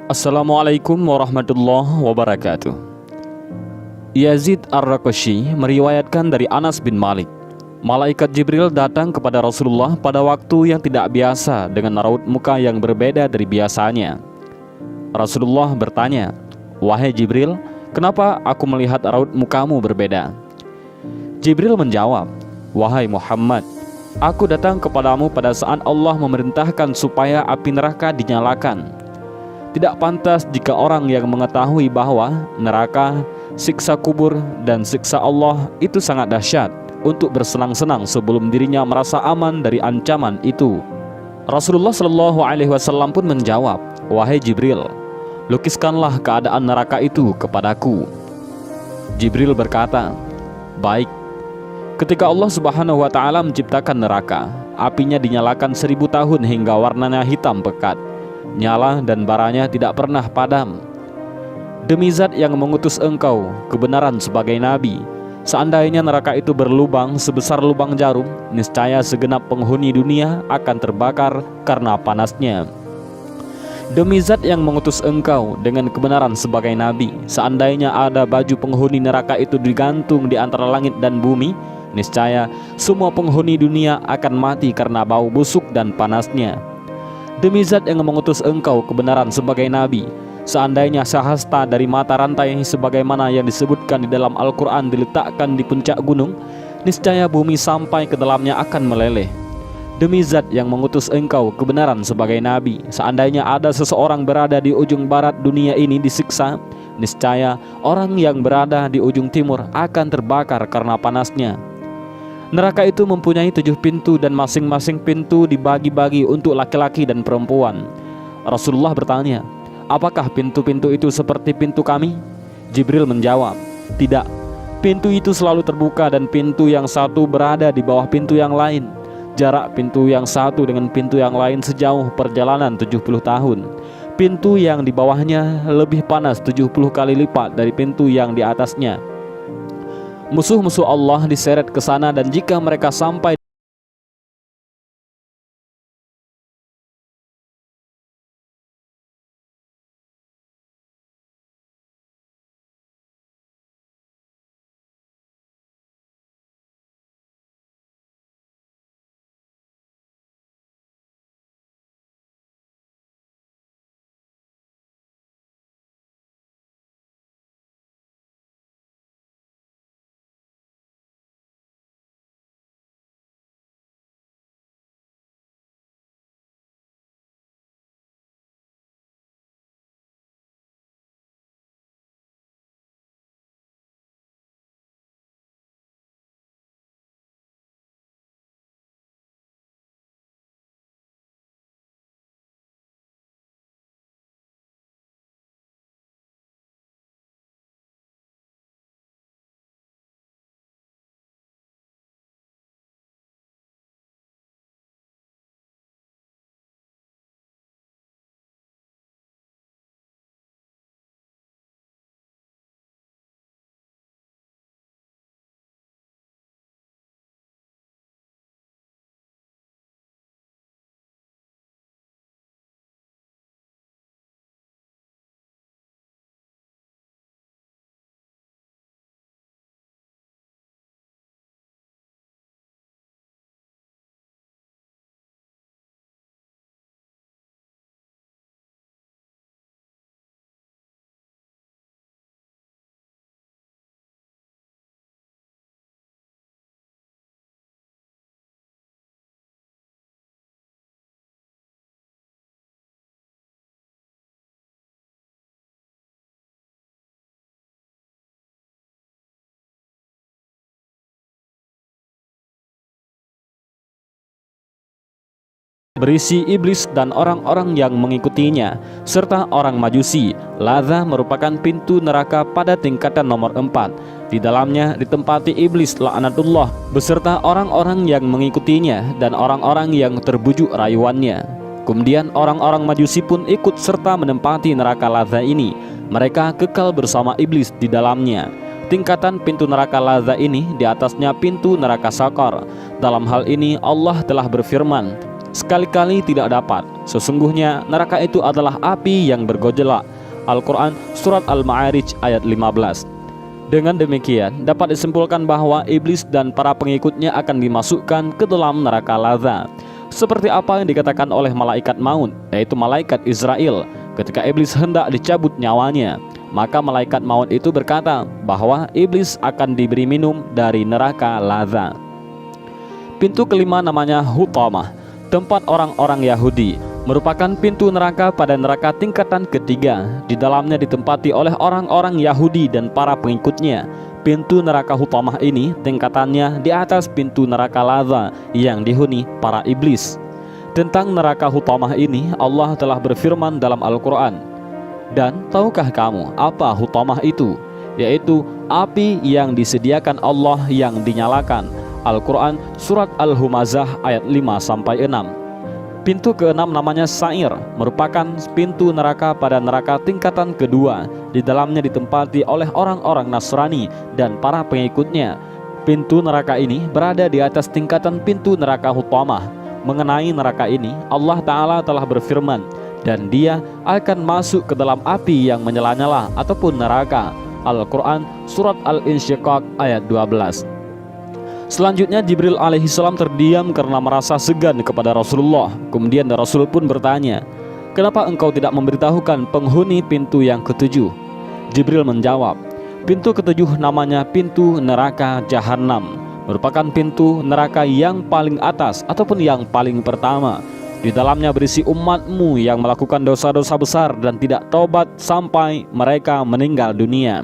Assalamualaikum warahmatullahi wabarakatuh. Yazid Ar-Raqashi meriwayatkan dari Anas bin Malik, malaikat Jibril datang kepada Rasulullah pada waktu yang tidak biasa dengan raut muka yang berbeda dari biasanya. Rasulullah bertanya, "Wahai Jibril, kenapa aku melihat raut mukamu berbeda?" Jibril menjawab, "Wahai Muhammad, aku datang kepadamu pada saat Allah memerintahkan supaya api neraka dinyalakan. Tidak pantas jika orang yang mengetahui bahwa neraka, siksa kubur, dan siksa Allah itu sangat dahsyat untuk bersenang-senang sebelum dirinya merasa aman dari ancaman itu." Rasulullah Shallallahu Alaihi Wasallam pun menjawab, "Wahai Jibril, lukiskanlah keadaan neraka itu kepadaku." Jibril berkata, "Baik." Ketika Allah Subhanahu wa Ta'ala menciptakan neraka, apinya dinyalakan 1000 tahun hingga warnanya hitam pekat, nyala dan baranya tidak pernah padam. Demi zat yang mengutus engkau kebenaran sebagai nabi, seandainya neraka itu berlubang sebesar lubang jarum, niscaya segenap penghuni dunia akan terbakar karena panasnya. Demi zat yang mengutus engkau dengan kebenaran sebagai nabi, seandainya ada baju penghuni neraka itu digantung di antara langit dan bumi, niscaya semua penghuni dunia akan mati karena bau busuk dan panasnya. Demi zat yang mengutus engkau kebenaran sebagai nabi, seandainya sehasta dari mata rantai sebagaimana yang disebutkan di dalam Al-Quran diletakkan di puncak gunung, niscaya bumi sampai ke dalamnya akan meleleh. Demi zat yang mengutus engkau kebenaran sebagai nabi, seandainya ada seseorang berada di ujung barat dunia ini disiksa, niscaya orang yang berada di ujung timur akan terbakar karena panasnya. Neraka itu mempunyai 7 pintu dan masing-masing pintu dibagi-bagi untuk laki-laki dan perempuan. Rasulullah bertanya, "Apakah pintu-pintu itu seperti pintu kami?" Jibril menjawab, "Tidak, pintu itu selalu terbuka dan pintu yang satu berada di bawah pintu yang lain. Jarak pintu yang satu dengan pintu yang lain sejauh perjalanan 70 tahun. Pintu yang di bawahnya lebih panas 70 kali lipat dari pintu yang di atasnya. Musuh-musuh Allah diseret ke sana dan jika mereka sampai berisi iblis dan orang-orang yang mengikutinya, serta orang Majusi. Ladza merupakan pintu neraka pada tingkatan nomor 4. Di dalamnya ditempati iblis laknatullah beserta orang-orang yang mengikutinya dan orang-orang yang terbujuk rayuannya. Kemudian orang-orang Majusi pun ikut serta menempati neraka Ladza ini. Mereka kekal bersama iblis di dalamnya. Tingkatan pintu neraka Ladza ini di atasnya pintu neraka Sakar. Dalam hal ini Allah telah berfirman, sekali-kali tidak dapat. Sesungguhnya neraka itu adalah api yang bergejolak. Al-Quran Surat Al-Ma'arij ayat 15. Dengan demikian, dapat disimpulkan bahwa iblis dan para pengikutnya akan dimasukkan ke dalam neraka lazza. Seperti apa yang dikatakan oleh malaikat maut, yaitu malaikat Israel, ketika iblis hendak dicabut nyawanya. Maka malaikat maut itu berkata bahwa iblis akan diberi minum dari neraka lazza. Pintu kelima namanya Hutamah, tempat orang-orang Yahudi, merupakan pintu neraka pada neraka tingkatan ketiga. Di dalamnya ditempati oleh orang-orang Yahudi dan para pengikutnya. Pintu neraka Hutamah ini tingkatannya di atas pintu neraka lazza yang dihuni para iblis. Tentang neraka Hutamah ini Allah telah berfirman dalam Al-Quran, "Dan tahukah kamu apa Hutamah itu? Yaitu api yang disediakan Allah yang dinyalakan." Al-Quran Surat Al-Humazah ayat 5-6. Pintu keenam namanya Sa'ir, merupakan pintu neraka pada neraka tingkatan kedua. Di dalamnya ditempati oleh orang-orang Nasrani dan para pengikutnya. Pintu neraka ini berada di atas tingkatan pintu neraka Hutamah. Mengenai neraka ini, Allah Ta'ala telah berfirman, "Dan dia akan masuk ke dalam api yang menyala-nyala ataupun neraka." Al-Quran Surat Al-Insyiqaq ayat 12. Selanjutnya Jibril alaihissalam terdiam karena merasa segan kepada Rasulullah. Kemudian Rasul pun bertanya, "Kenapa engkau tidak memberitahukan penghuni pintu yang ketujuh?" Jibril menjawab, "Pintu ketujuh namanya pintu neraka Jahannam, merupakan pintu neraka yang paling atas ataupun yang paling pertama. Di dalamnya berisi umatmu yang melakukan dosa-dosa besar dan tidak taubat sampai mereka meninggal dunia."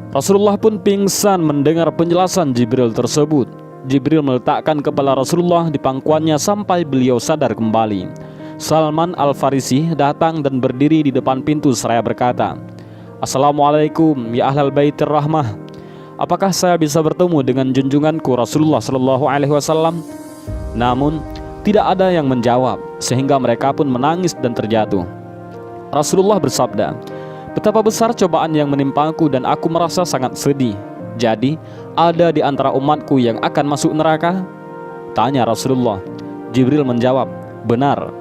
Rasulullah pun pingsan mendengar penjelasan Jibril tersebut. Jibril meletakkan kepala Rasulullah di pangkuannya sampai beliau sadar kembali. Salman Al-Farisi datang dan berdiri di depan pintu seraya berkata, "Assalamualaikum ya ahlal baitir rahmah. Apakah saya bisa bertemu dengan junjunganku Rasulullah Shallallahu Alaihi Wasallam?" Namun tidak ada yang menjawab, sehingga mereka pun menangis dan terjatuh. Rasulullah bersabda, "Betapa besar cobaan yang menimpaku dan aku merasa sangat sedih. Jadi, ada di antara umatku yang akan masuk neraka?" Tanya Rasulullah. Jibril menjawab, "Benar."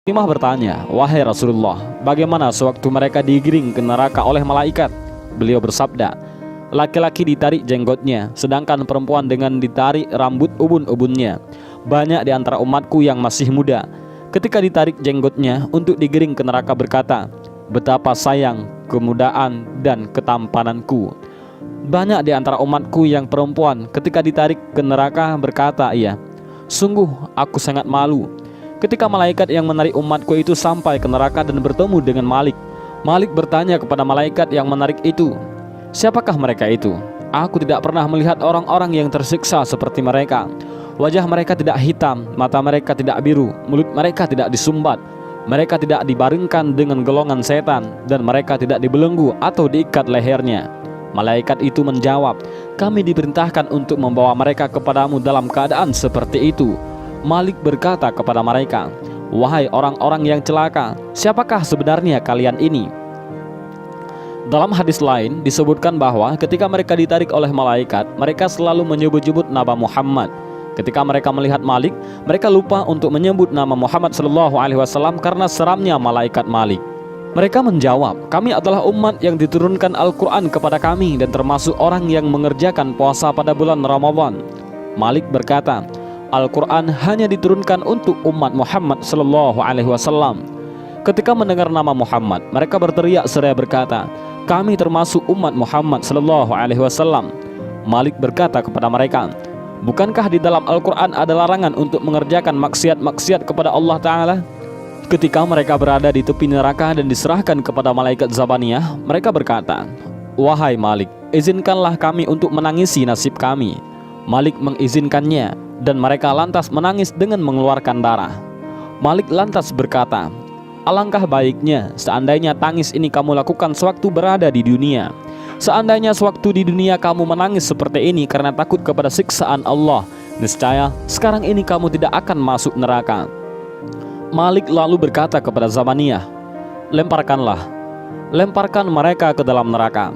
Fatimah bertanya, "Wahai Rasulullah, bagaimana sewaktu mereka digiring ke neraka oleh malaikat?" Beliau bersabda, "Laki-laki ditarik jenggotnya, sedangkan perempuan dengan ditarik rambut ubun-ubunnya. Banyak di antara umatku yang masih muda, ketika ditarik jenggotnya untuk digiring ke neraka berkata, 'Betapa sayang kemudaan dan ketampananku.' Banyak di antara umatku yang perempuan ketika ditarik ke neraka berkata, 'Sungguh aku sangat malu.' Ketika malaikat yang menarik umatku itu sampai ke neraka dan bertemu dengan Malik, Malik bertanya kepada malaikat yang menarik itu, 'Siapakah mereka itu? Aku tidak pernah melihat orang-orang yang tersiksa seperti mereka. Wajah mereka tidak hitam, mata mereka tidak biru, mulut mereka tidak disumbat, mereka tidak dibaringkan dengan golongan setan, dan mereka tidak dibelenggu atau diikat lehernya.' Malaikat itu menjawab, 'Kami diperintahkan untuk membawa mereka kepadamu dalam keadaan seperti itu.' Malik berkata kepada mereka, 'Wahai orang-orang yang celaka, siapakah sebenarnya kalian ini?' Dalam hadis lain disebutkan bahwa ketika mereka ditarik oleh malaikat, mereka selalu menyebut-nyebut nama Muhammad. Ketika mereka melihat Malik, mereka lupa untuk menyebut nama Muhammad SAW karena seramnya malaikat Malik. Mereka menjawab, 'Kami adalah umat yang diturunkan Al-Quran kepada kami dan termasuk orang yang mengerjakan puasa pada bulan Ramadan.' Malik berkata, 'Al-Quran hanya diturunkan untuk umat Muhammad SAW.' Ketika mendengar nama Muhammad, mereka berteriak seraya berkata, 'Kami termasuk umat Muhammad SAW.' Malik berkata kepada mereka, 'Bukankah di dalam Al-Quran ada larangan untuk mengerjakan maksiat-maksiat kepada Allah Ta'ala?' Ketika mereka berada di tepi neraka dan diserahkan kepada malaikat Zabaniyah, mereka berkata, 'Wahai Malik, izinkanlah kami untuk menangisi nasib kami.' Malik mengizinkannya, dan mereka lantas menangis dengan mengeluarkan darah. Malik lantas berkata, 'Alangkah baiknya seandainya tangis ini kamu lakukan sewaktu berada di dunia. Seandainya sewaktu di dunia kamu menangis seperti ini karena takut kepada siksaan Allah, niscaya sekarang ini kamu tidak akan masuk neraka.' Malik lalu berkata kepada Zabaniyah, 'Lemparkan mereka ke dalam neraka.'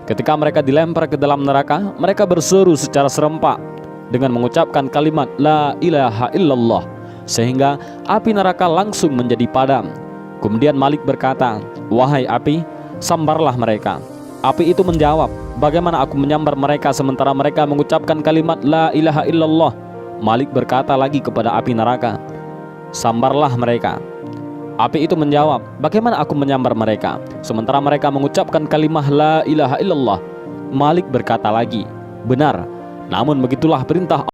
Ketika mereka dilempar ke dalam neraka, mereka berseru secara serempak dengan mengucapkan kalimat La ilaha illallah, sehingga api neraka langsung menjadi padam. Kemudian Malik berkata, 'Wahai api, sambarlah mereka.' Api itu menjawab, 'Bagaimana aku menyambar mereka sementara mereka mengucapkan kalimat La ilaha illallah?' Malik berkata lagi kepada api neraka, 'Sambarlah mereka.' Api itu menjawab, 'Bagaimana aku menyambar mereka sementara mereka mengucapkan kalimat La ilaha illallah?' Malik berkata lagi, 'Benar, namun begitulah perintah